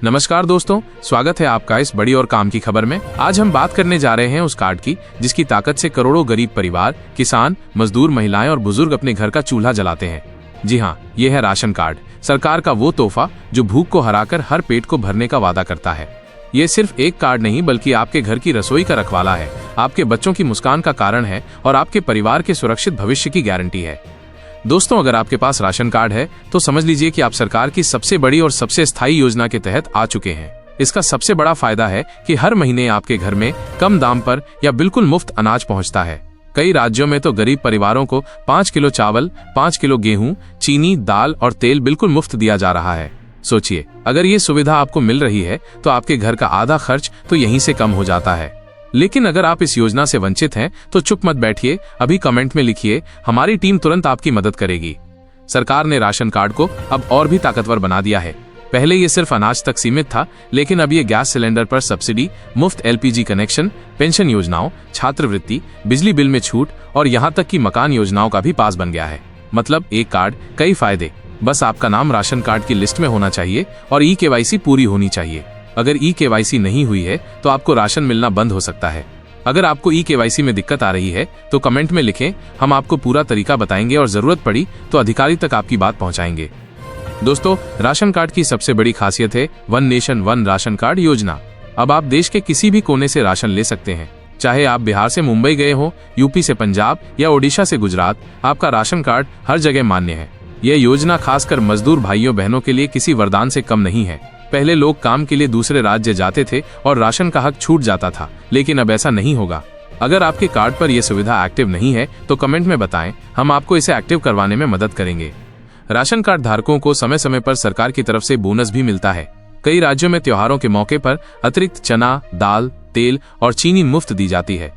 नमस्कार दोस्तों, स्वागत है आपका इस बड़ी और काम की खबर में। आज हम बात करने जा रहे हैं उस कार्ड की जिसकी ताकत से करोड़ों गरीब परिवार, किसान, मजदूर, महिलाएं और बुजुर्ग अपने घर का चूल्हा जलाते हैं। जी हाँ, ये है राशन कार्ड, सरकार का वो तोहफा जो भूख को हराकर हर पेट को भरने का वादा करता है। ये सिर्फ एक कार्ड नहीं बल्कि आपके घर की रसोई का रखवाला है, आपके बच्चों की मुस्कान का कारण है और आपके परिवार के सुरक्षित भविष्य की गारंटी है। दोस्तों, अगर आपके पास राशन कार्ड है तो समझ लीजिए कि आप सरकार की सबसे बड़ी और सबसे स्थायी योजना के तहत आ चुके हैं। इसका सबसे बड़ा फायदा है कि हर महीने आपके घर में कम दाम पर या बिल्कुल मुफ्त अनाज पहुंचता है। कई राज्यों में तो गरीब परिवारों को 5 किलो चावल, 5 किलो गेहूं, चीनी, दाल और तेल बिल्कुल मुफ्त दिया जा रहा है। सोचिए, अगर ये सुविधा आपको मिल रही है तो आपके घर का आधा खर्च तो यहीं से कम हो जाता है। लेकिन अगर आप इस योजना से वंचित हैं तो चुप मत बैठिए, अभी कमेंट में लिखिए, हमारी टीम तुरंत आपकी मदद करेगी। सरकार ने राशन कार्ड को अब और भी ताकतवर बना दिया है। पहले ये सिर्फ अनाज तक सीमित था, लेकिन अब ये गैस सिलेंडर पर सब्सिडी, मुफ्त LPG कनेक्शन, पेंशन योजनाओं, छात्रवृत्ति, बिजली बिल में छूट और यहाँ तक कि मकान योजनाओं का भी पास बन गया है। मतलब एक कार्ड, कई फायदे। बस आपका नाम राशन कार्ड की लिस्ट में होना चाहिए और eKYC पूरी होनी चाहिए। अगर eKYC नहीं हुई है तो आपको राशन मिलना बंद हो सकता है। अगर आपको eKYC में दिक्कत आ रही है तो कमेंट में लिखें, हम आपको पूरा तरीका बताएंगे और जरूरत पड़ी तो अधिकारी तक आपकी बात पहुंचाएंगे। दोस्तों, राशन कार्ड की सबसे बड़ी खासियत है one nation one ration card योजना। अब आप देश के किसी भी कोने से राशन ले सकते हैं। चाहे आप बिहार से मुंबई गए हो, यूपी से पंजाब या ओडिशा से गुजरात, आपका राशन कार्ड हर जगह मान्य है। यह योजना खासकर मजदूर भाइयों बहनों के लिए किसी वरदान से कम नहीं है। पहले लोग काम के लिए दूसरे राज्य जाते थे और राशन का हक छूट जाता था, लेकिन अब ऐसा नहीं होगा। अगर आपके कार्ड पर यह सुविधा एक्टिव नहीं है तो कमेंट में बताएं, हम आपको इसे एक्टिव करवाने में मदद करेंगे। राशन कार्ड धारकों को समय समय पर सरकार की तरफ से बोनस भी मिलता है। कई राज्यों में त्योहारों के मौके पर अतिरिक्त चना, दाल, तेल और चीनी मुफ्त दी जाती है।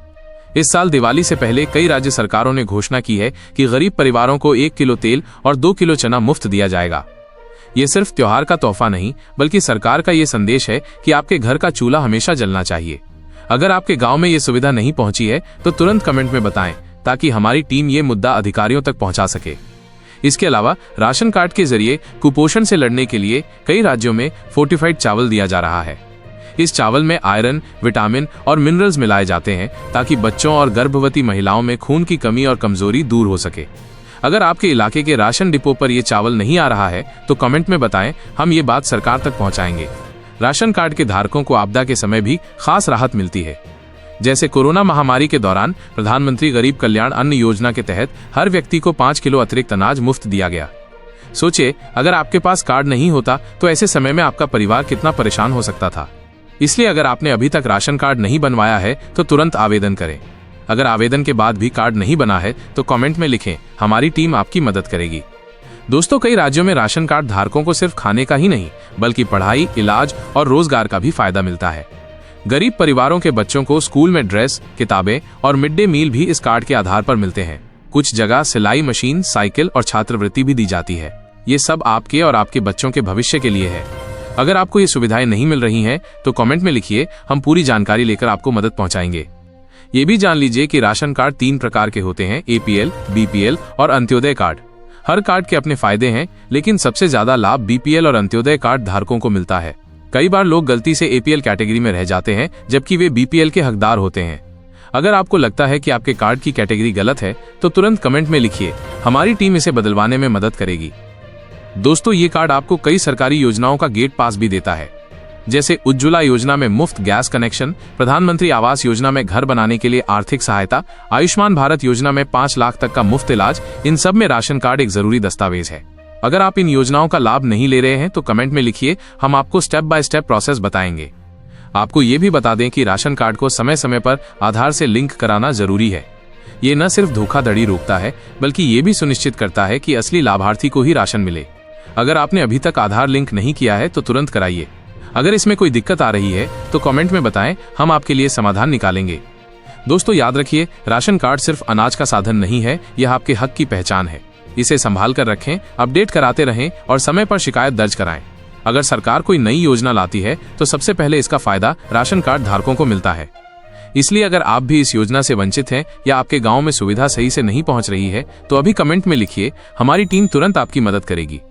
इस साल दिवाली से पहले कई राज्य सरकारों ने घोषणा की है कि गरीब परिवारों को 1 किलो तेल और 2 किलो चना मुफ्त दिया जाएगा। ये सिर्फ त्योहार का तोहफा नहीं बल्कि सरकार का ये संदेश है कि आपके घर का चूल्हा हमेशा जलना चाहिए। अगर आपके गांव में ये सुविधा नहीं पहुंची है तो तुरंत कमेंट में बताएं ताकि हमारी टीम ये मुद्दा अधिकारियों तक पहुंचा सके। इसके अलावा राशन कार्ड के जरिए कुपोषण से लड़ने के लिए कई राज्यों में फोर्टिफाइड चावल दिया जा रहा है। इस चावल में आयरन, विटामिन और मिनरल्स मिलाए जाते हैं ताकि बच्चों और गर्भवती महिलाओं में खून की कमी और कमजोरी दूर हो सके। अगर आपके इलाके के राशन डिपो पर यह चावल नहीं आ रहा है तो कमेंट में बताएं, हम ये बात सरकार तक पहुंचाएंगे। राशन कार्ड के धारकों को आपदा के समय भी खास राहत मिलती है। जैसे कोरोना महामारी के दौरान प्रधानमंत्री गरीब कल्याण अन्न योजना के तहत हर व्यक्ति को 5 किलो अतिरिक्त अनाज मुफ्त दिया गया। सोचिए, अगर आपके पास कार्ड नहीं होता तो ऐसे समय में आपका परिवार कितना परेशान हो सकता था। इसलिए अगर आपने अभी तक राशन कार्ड नहीं बनवाया है तो तुरंत आवेदन करें। अगर आवेदन के बाद भी कार्ड नहीं बना है तो कमेंट में लिखें, हमारी टीम आपकी मदद करेगी। दोस्तों, कई राज्यों में राशन कार्ड धारकों को सिर्फ खाने का ही नहीं बल्कि पढ़ाई, इलाज और रोजगार का भी फायदा मिलता है। गरीब परिवारों के बच्चों को स्कूल में ड्रेस, किताबें और मिड डे मील भी इस कार्ड के आधार पर मिलते हैं। कुछ जगह सिलाई मशीन, साइकिल और छात्रवृत्ति भी दी जाती है। ये सब आपके और आपके बच्चों के भविष्य के लिए है। अगर आपको ये सुविधाएं नहीं मिल रही हैं तो कमेंट में लिखिए, हम पूरी जानकारी लेकर आपको मदद पहुंचाएंगे। ये भी जान लीजिए कि राशन कार्ड 3 प्रकार के होते हैं, APL, BPL और अंत्योदय कार्ड। हर कार्ड के अपने फायदे हैं, लेकिन सबसे ज्यादा लाभ BPL और अंत्योदय कार्ड धारकों को मिलता है। कई बार लोग गलती से APL कैटेगरी में रह जाते हैं जबकि वे BPL के हकदार होते हैं। अगर आपको लगता है कि आपके कार्ड की कैटेगरी गलत है तो तुरंत कमेंट में लिखिए, हमारी टीम इसे बदलवाने में मदद करेगी। दोस्तों, ये कार्ड आपको कई सरकारी योजनाओं का गेट पास भी देता है, जैसे उज्ज्वला योजना में मुफ्त गैस कनेक्शन, प्रधानमंत्री आवास योजना में घर बनाने के लिए आर्थिक सहायता, आयुष्मान भारत योजना में 5 लाख तक का मुफ्त इलाज। इन सब में राशन कार्ड एक जरूरी दस्तावेज है। अगर आप इन योजनाओं का लाभ नहीं ले रहे हैं तो कमेंट में लिखिए, हम आपको स्टेप बाय स्टेप प्रोसेस बताएंगे। आपको ये भी बता दें कि राशन कार्ड को समय समय पर आधार से लिंक कराना जरूरी है। ये न सिर्फ धोखाधड़ी रोकता है बल्कि ये भी सुनिश्चित करता है कि असली लाभार्थी को ही राशन मिले। अगर आपने अभी तक आधार लिंक नहीं किया है तो तुरंत कराइए। अगर इसमें कोई दिक्कत आ रही है तो कमेंट में बताएं, हम आपके लिए समाधान निकालेंगे। दोस्तों, याद रखिए, राशन कार्ड सिर्फ अनाज का साधन नहीं है, यह आपके हक की पहचान है। इसे संभाल कर रखें, अपडेट कराते रहें और समय पर शिकायत दर्ज कराएं। अगर सरकार कोई नई योजना लाती है तो सबसे पहले इसका फायदा राशन कार्ड धारकों को मिलता है। इसलिए अगर आप भी इस योजना से वंचित हैं या आपके गांव में सुविधा सही से नहीं पहुंच रही है तो अभी कमेंट में लिखिए, हमारी टीम तुरंत आपकी मदद करेगी।